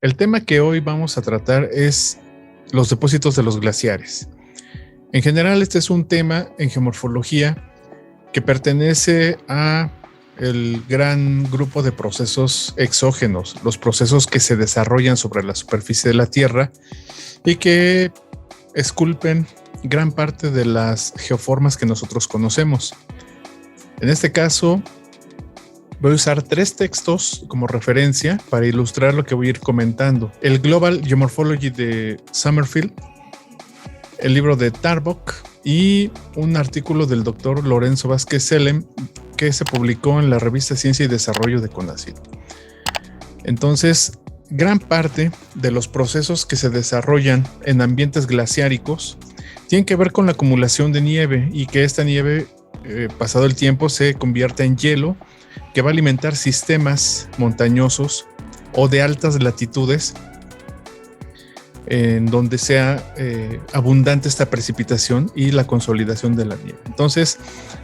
El tema que hoy vamos a tratar es los depósitos de los glaciares. En general, este es un tema en geomorfología que pertenece a el gran grupo de procesos exógenos, los procesos que se desarrollan sobre la superficie de la Tierra y que esculpen gran parte de las geoformas que nosotros conocemos. En este caso, voy a usar 3 textos como referencia para ilustrar lo que voy a ir comentando. El Global Geomorphology de Summerfield, el libro de Tarbock y un artículo del doctor Lorenzo Vázquez Selem que se publicó en la revista Ciencia y Desarrollo de CONACYT. Entonces, gran parte de los procesos que se desarrollan en ambientes glaciáricos tienen que ver con la acumulación de nieve y que esta nieve, pasado el tiempo, se convierte en hielo que va a alimentar sistemas montañosos o de altas latitudes en donde sea abundante esta precipitación y la consolidación de la nieve. Entonces,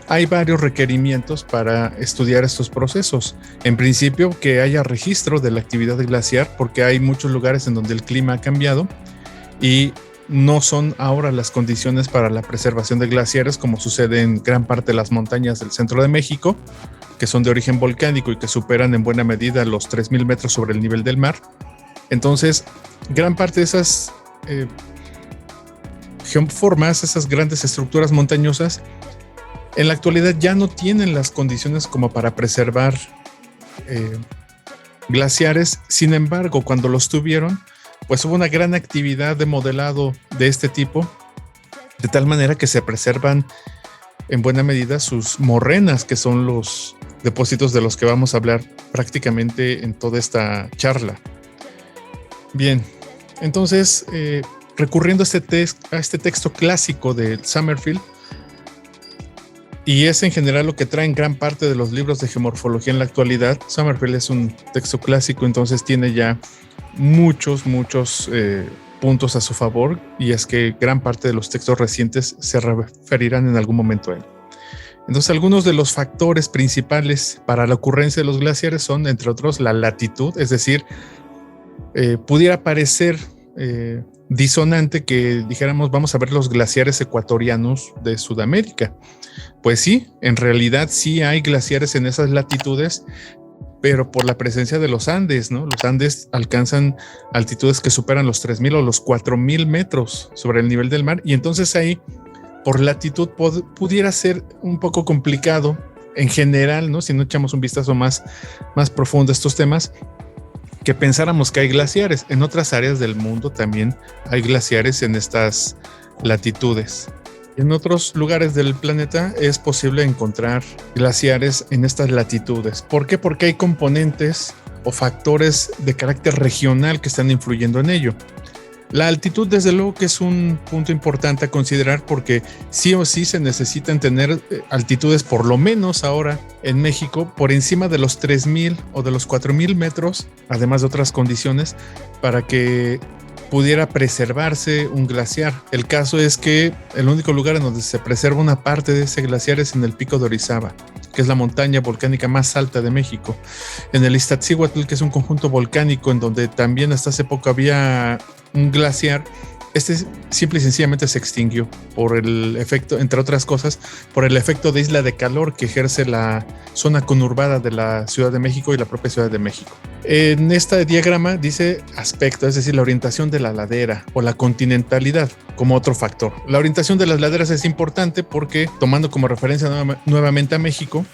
hay varios requerimientos para estudiar estos procesos. En principio, que haya registro de la actividad glaciar, porque hay muchos lugares en donde el clima ha cambiado y no son ahora las condiciones para la preservación de glaciares, como sucede en gran parte de las montañas del centro de México, que son de origen volcánico y que superan en buena medida los 3,000 metros sobre el nivel del mar. Entonces, gran parte de esas geoformas, esas grandes estructuras montañosas, en la actualidad ya no tienen las condiciones como para preservar glaciares. Sin embargo, cuando los tuvieron, pues hubo una gran actividad de modelado de este tipo, de tal manera que se preservan en buena medida sus morrenas, que son los depósitos de los que vamos a hablar prácticamente en toda esta charla. Bien, entonces, recurriendo a este texto clásico de Summerfield, y es en general lo que traen gran parte de los libros de geomorfología en la actualidad. Summerfield es un texto clásico, entonces tiene ya muchos puntos a su favor, y es que gran parte de los textos recientes se referirán en algún momento a él. Entonces, algunos de los factores principales para la ocurrencia de los glaciares son, entre otros, la latitud, es decir, pudiera parecer disonante que dijéramos vamos a ver los glaciares ecuatorianos de Sudamérica. Pues sí, en realidad sí hay glaciares en esas latitudes, pero por la presencia de los Andes, ¿no? Los Andes alcanzan altitudes que superan los 3,000 o los 4,000 metros sobre el nivel del mar, y entonces ahí, por latitud, pudiera ser un poco complicado en general, ¿no? Si no echamos un vistazo más profundo a estos temas, que pensáramos que hay glaciares. En otras áreas del mundo también hay glaciares en estas latitudes. En otros lugares del planeta es posible encontrar glaciares en estas latitudes. ¿Por qué? Porque hay componentes o factores de carácter regional que están influyendo en ello. La altitud, desde luego, que es un punto importante a considerar, porque sí o sí se necesitan tener altitudes, por lo menos ahora en México, por encima de los 3,000 o de los 4,000 metros, además de otras condiciones, para que pudiera preservarse un glaciar. El caso es que el único lugar en donde se preserva una parte de ese glaciar es en el Pico de Orizaba, que es la montaña volcánica más alta de México. En el Iztaccíhuatl, que es un conjunto volcánico en donde también hasta hace poco había un glaciar, este simple y sencillamente se extinguió por el efecto, entre otras cosas, por el efecto de isla de calor que ejerce la zona conurbada de la Ciudad de México y la propia Ciudad de México. En este diagrama dice aspecto, es decir, la orientación de la ladera o la continentalidad como otro factor. La orientación de las laderas es importante porque, tomando como referencia nuevamente a México,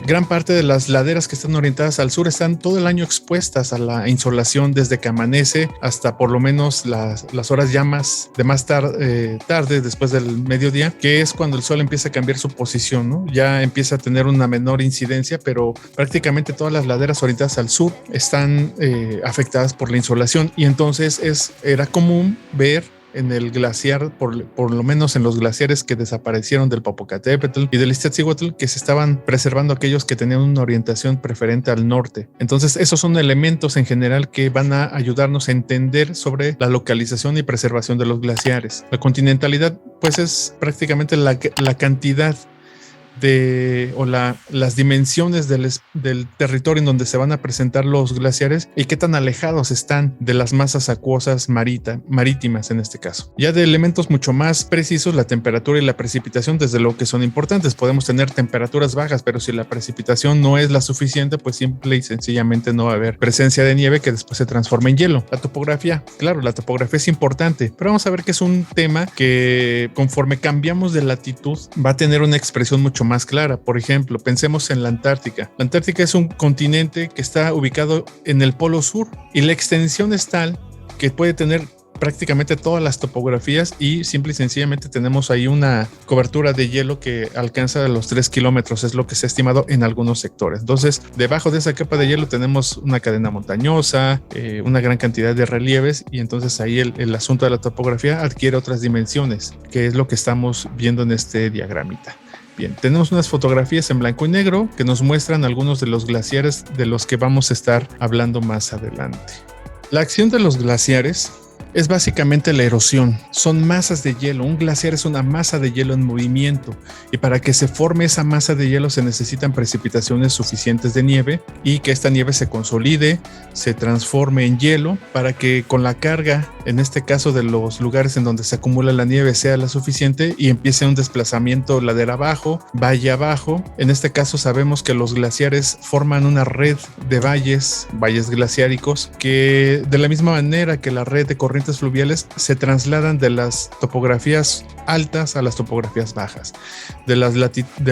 gran parte de las laderas que están orientadas al sur están todo el año expuestas a la insolación, desde que amanece hasta por lo menos las horas ya de más tarde, después del mediodía, que es cuando el sol empieza a cambiar su posición, ¿no? Ya empieza a tener una menor incidencia, pero prácticamente todas las laderas orientadas al sur están afectadas por la insolación, y entonces era común ver en el glaciar, por lo menos en los glaciares que desaparecieron del Popocatépetl y del Iztaccíhuatl, que se estaban preservando aquellos que tenían una orientación preferente al norte. Entonces, esos son elementos en general que van a ayudarnos a entender sobre la localización y preservación de los glaciares. La continentalidad, pues, es prácticamente la cantidad las dimensiones del territorio en donde se van a presentar los glaciares y qué tan alejados están de las masas acuosas marítimas en este caso. Ya de elementos mucho más precisos, la temperatura y la precipitación desde luego que son importantes. Podemos tener temperaturas bajas, pero si la precipitación no es la suficiente, pues simple y sencillamente no va a haber presencia de nieve que después se transforma en hielo. La topografía, claro, la topografía es importante, pero vamos a ver que es un tema que conforme cambiamos de latitud va a tener una expresión mucho más clara. Por ejemplo, pensemos en la Antártica. La Antártica es un continente que está ubicado en el polo sur y la extensión es tal que puede tener prácticamente todas las topografías y simple y sencillamente tenemos ahí una cobertura de hielo que alcanza los 3 kilómetros, es lo que se ha estimado en algunos sectores. Entonces, debajo de esa capa de hielo tenemos una cadena montañosa, una gran cantidad de relieves y entonces ahí el asunto de la topografía adquiere otras dimensiones, que es lo que estamos viendo en este diagramita. Bien, tenemos unas fotografías en blanco y negro que nos muestran algunos de los glaciares de los que vamos a estar hablando más adelante. La acción de los glaciares es básicamente la erosión. Son masas de hielo. Un glaciar es una masa de hielo en movimiento y para que se forme esa masa de hielo se necesitan precipitaciones suficientes de nieve y que esta nieve se consolide, se transforme en hielo para que con la carga, en este caso de los lugares en donde se acumula la nieve, sea la suficiente y empiece un desplazamiento ladera abajo, valle abajo. En este caso sabemos que los glaciares forman una red de valles glaciáricos que de la misma manera que la red de corrientes fluviales se trasladan de las topografías altas a las topografías bajas, de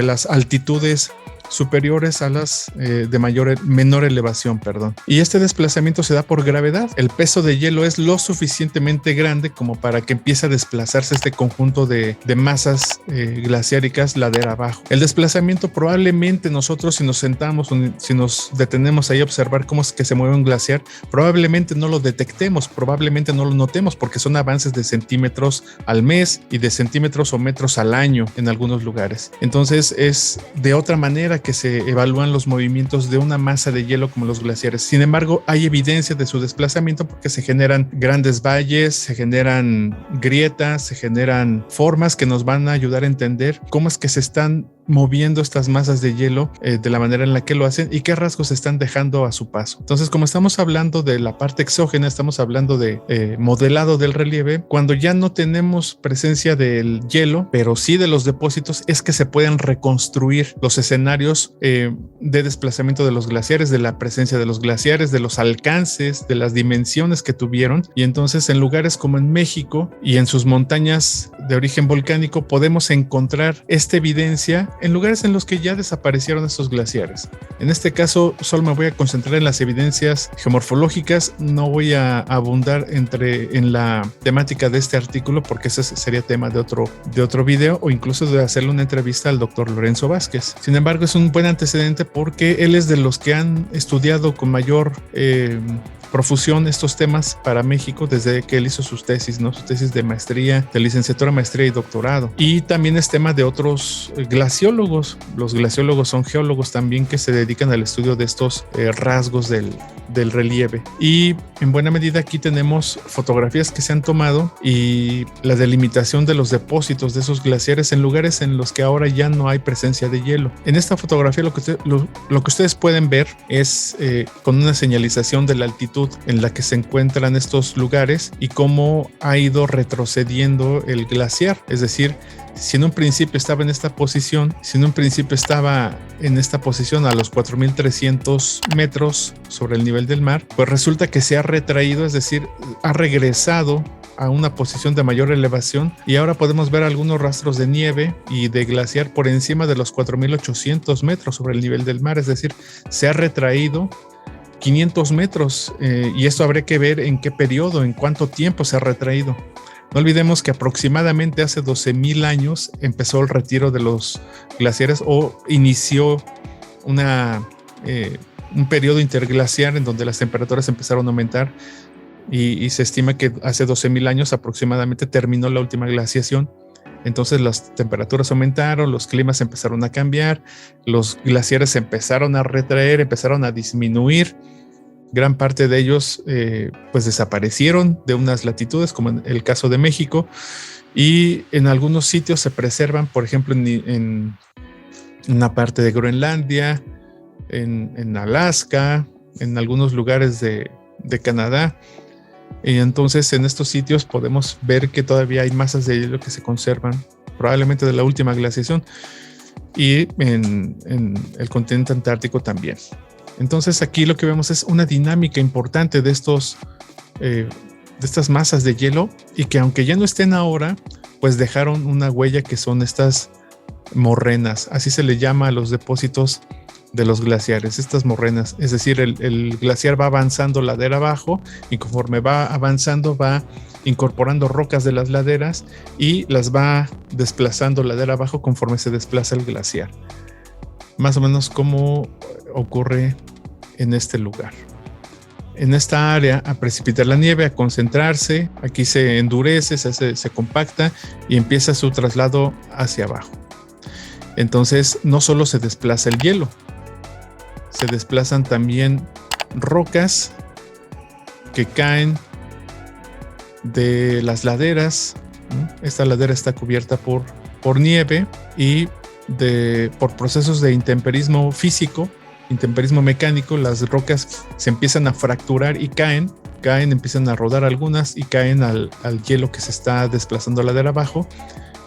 las altitudes superiores a las de menor elevación, perdón. Y este desplazamiento se da por gravedad. El peso de hielo es lo suficientemente grande como para que empiece a desplazarse este conjunto de masas glaciáricas ladera abajo. El desplazamiento probablemente nosotros si nos sentamos, si nos detenemos ahí a observar cómo es que se mueve un glaciar, probablemente no lo detectemos, probablemente no lo notemos porque son avances de centímetros al mes y de centímetros o metros al año en algunos lugares. Entonces es de otra manera que se evalúan los movimientos de una masa de hielo como los glaciares. Sin embargo, hay evidencia de su desplazamiento porque se generan grandes valles, se generan grietas, se generan formas que nos van a ayudar a entender cómo es que se están moviendo estas masas de hielo de la manera en la que lo hacen y qué rasgos están dejando a su paso. Entonces, como estamos hablando de la parte exógena, estamos hablando de modelado del relieve, cuando ya no tenemos presencia del hielo, pero sí de los depósitos, es que se pueden reconstruir los escenarios de desplazamiento de los glaciares, de la presencia de los glaciares, de los alcances, de las dimensiones que tuvieron. Y entonces en lugares como en México y en sus montañas de origen volcánico podemos encontrar esta evidencia en lugares en los que ya desaparecieron estos glaciares. En este caso solo me voy a concentrar en las evidencias geomorfológicas, no voy a abundar en la temática de este artículo porque ese sería tema de otro video o incluso de hacerle una entrevista al doctor Lorenzo Vázquez. Sin embargo, es un buen antecedente porque él es de los que han estudiado con mayor profusión estos temas para México desde que él hizo sus tesis, ¿no? Sus tesis de maestría, de licenciatura, maestría y doctorado. Y también es tema de otros glaciólogos. Los glaciólogos son geólogos también que se dedican al estudio de estos rasgos del relieve. Y en buena medida aquí tenemos fotografías que se han tomado y la delimitación de los depósitos de esos glaciares en lugares en los que ahora ya no hay presencia de hielo. En esta fotografía lo que ustedes pueden ver es con una señalización de la altitud en la que se encuentran estos lugares y cómo ha ido retrocediendo el glaciar. Es decir, si en un principio estaba en esta posición, a los 4,300 metros sobre el nivel del mar, pues resulta que se ha retraído, es decir, ha regresado a una posición de mayor elevación y ahora podemos ver algunos rastros de nieve y de glaciar por encima de los 4,800 metros sobre el nivel del mar, es decir, se ha retraído 500 metros y esto habría que ver en qué periodo, en cuánto tiempo se ha retraído. No olvidemos que aproximadamente hace 12,000 años empezó el retiro de los glaciares o inició un periodo interglaciar en donde las temperaturas empezaron a aumentar y se estima que hace 12,000 años aproximadamente terminó la última glaciación. Entonces las temperaturas aumentaron, los climas empezaron a cambiar, los glaciares empezaron a retraer, empezaron a disminuir. Gran parte de ellos pues desaparecieron de unas latitudes, como en el caso de México, y en algunos sitios se preservan, por ejemplo en una parte de Groenlandia, en Alaska, en algunos lugares de Canadá. Y entonces en estos sitios podemos ver que todavía hay masas de hielo que se conservan, probablemente de la última glaciación, y en el continente antártico también. Entonces aquí lo que vemos es una dinámica importante de estas masas de hielo, y que aunque ya no estén ahora, pues dejaron una huella, que son estas morrenas. Así se le llama a los depósitos de los glaciares, estas morrenas. Es decir, el glaciar va avanzando ladera abajo, y conforme va avanzando va incorporando rocas de las laderas y las va desplazando ladera abajo conforme se desplaza el glaciar. Más o menos como ocurre en este lugar. En esta área, a precipitar la nieve, a concentrarse, aquí se endurece, se compacta y empieza su traslado hacia abajo. Entonces no solo se desplaza el hielo, se desplazan también rocas que caen de las laderas. Esta ladera está cubierta por nieve, y por procesos de intemperismo físico, intemperismo mecánico, las rocas se empiezan a fracturar y caen, empiezan a rodar algunas y caen al hielo que se está desplazando ladera abajo,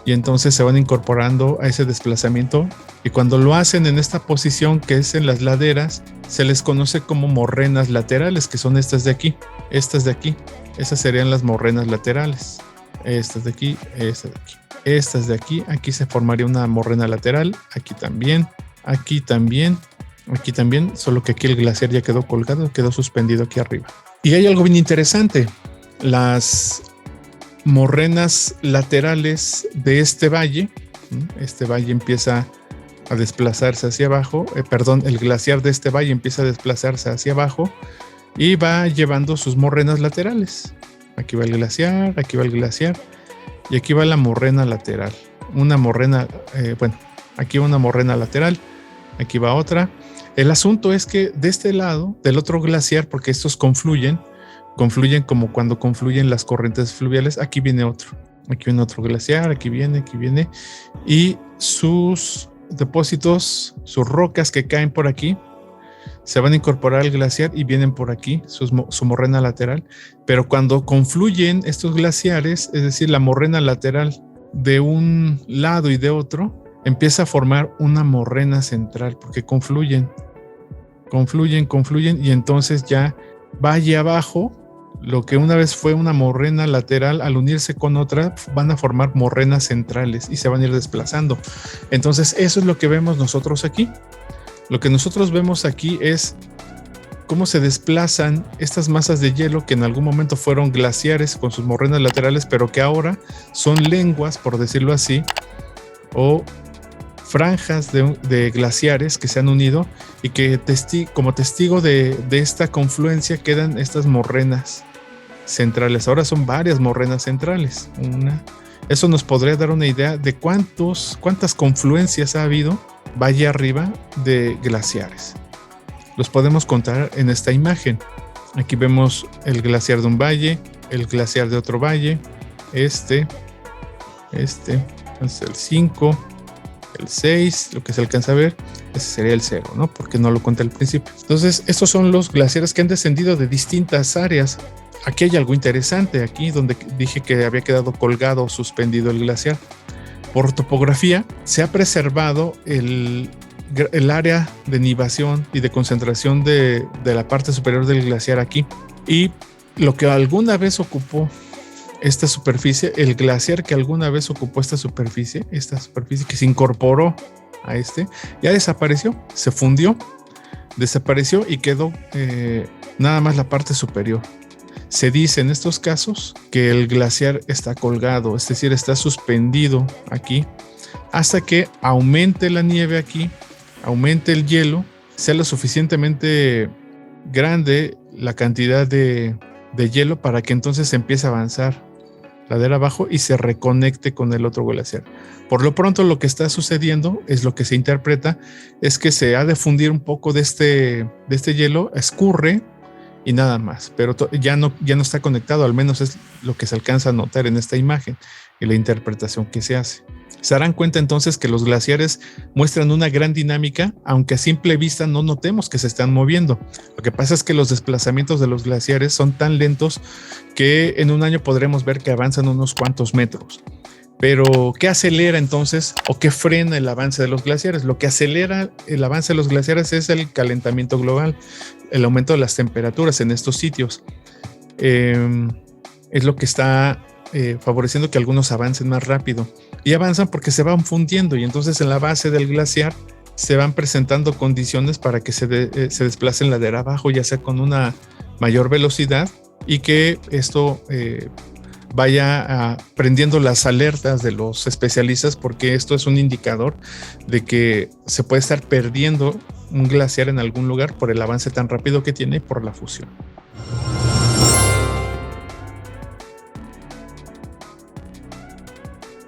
y entonces se van incorporando a ese desplazamiento, y cuando lo hacen en esta posición, que es en las laderas, se les conoce como morrenas laterales, que son estas de aquí. Esas serían las morrenas laterales. Estas de aquí, estas de aquí. Aquí se formaría una morrena lateral, aquí también, solo que aquí el glaciar ya quedó colgado, quedó suspendido aquí arriba. Y hay algo bien interesante: las morrenas laterales de este valle empieza a desplazarse hacia abajo, el glaciar de este valle empieza a desplazarse hacia abajo y va llevando sus morrenas laterales. Aquí va el glaciar, y aquí va la morrena lateral. Aquí una morrena lateral, aquí va otra. El asunto es que de este lado, del otro glaciar, porque estos confluyen como cuando confluyen las corrientes fluviales, aquí viene otro glaciar, aquí viene, y sus depósitos, sus rocas que caen por aquí, se van a incorporar al glaciar y vienen por aquí, su morrena lateral. Pero cuando confluyen estos glaciares, es decir, la morrena lateral de un lado y de otro, empieza a formar una morrena central, porque confluyen, y entonces ya va allá abajo. Lo que una vez fue una morrena lateral, al unirse con otra, van a formar morrenas centrales y se van a ir desplazando. Entonces eso es lo que vemos nosotros aquí. Lo que nosotros vemos aquí es cómo se desplazan estas masas de hielo que en algún momento fueron glaciares con sus morrenas laterales, pero que ahora son lenguas, por decirlo así, o franjas de glaciares que se han unido, y que como testigo de esta confluencia quedan estas morrenas centrales. Ahora son varias morrenas centrales. Eso nos podría dar una idea de cuántas confluencias ha habido valle arriba de glaciares. Los podemos contar en esta imagen. Aquí vemos el glaciar de un valle, el glaciar de otro valle, este es el 5, el 6, lo que se alcanza a ver, ese sería el 0, ¿no? Porque no lo conté al principio. Entonces, estos son los glaciares que han descendido de distintas áreas. Aquí hay algo interesante, aquí donde dije que había quedado colgado, suspendido el glaciar. Por topografía, se ha preservado el área de nivación y de concentración de la parte superior del glaciar aquí. Y lo que alguna vez ocupó esta superficie, el glaciar que alguna vez ocupó esta superficie que se incorporó a ya desapareció, se fundió, desapareció y quedó nada más la parte superior. Se dice en estos casos que el glaciar está colgado, es decir, está suspendido aquí, hasta que aumente la nieve aquí, aumente el hielo, sea lo suficientemente grande la cantidad de hielo para que entonces empiece a avanzar ladera abajo y se reconecte con el otro glaciar. Por lo pronto, lo que está sucediendo es lo que se interpreta, es que se ha de fundir un poco de este hielo, escurre y nada más, pero ya no está conectado, al menos es lo que se alcanza a notar en esta imagen y la interpretación que se hace. Se darán cuenta entonces que los glaciares muestran una gran dinámica, aunque a simple vista no notemos que se están moviendo. Lo que pasa es que los desplazamientos de los glaciares son tan lentos que en un año podremos ver que avanzan unos cuantos metros. Pero, ¿qué acelera entonces o qué frena el avance de los glaciares? Lo que acelera el avance de los glaciares es el calentamiento global, el aumento de las temperaturas en estos sitios. Es lo que está favoreciendo que algunos avancen más rápido. Y avanzan porque se van fundiendo, y entonces en la base del glaciar se van presentando condiciones para que se desplacen ladera abajo, ya sea con una mayor velocidad, y que esto vaya prendiendo las alertas de los especialistas, porque esto es un indicador de que se puede estar perdiendo un glaciar en algún lugar por el avance tan rápido que tiene y por la fusión.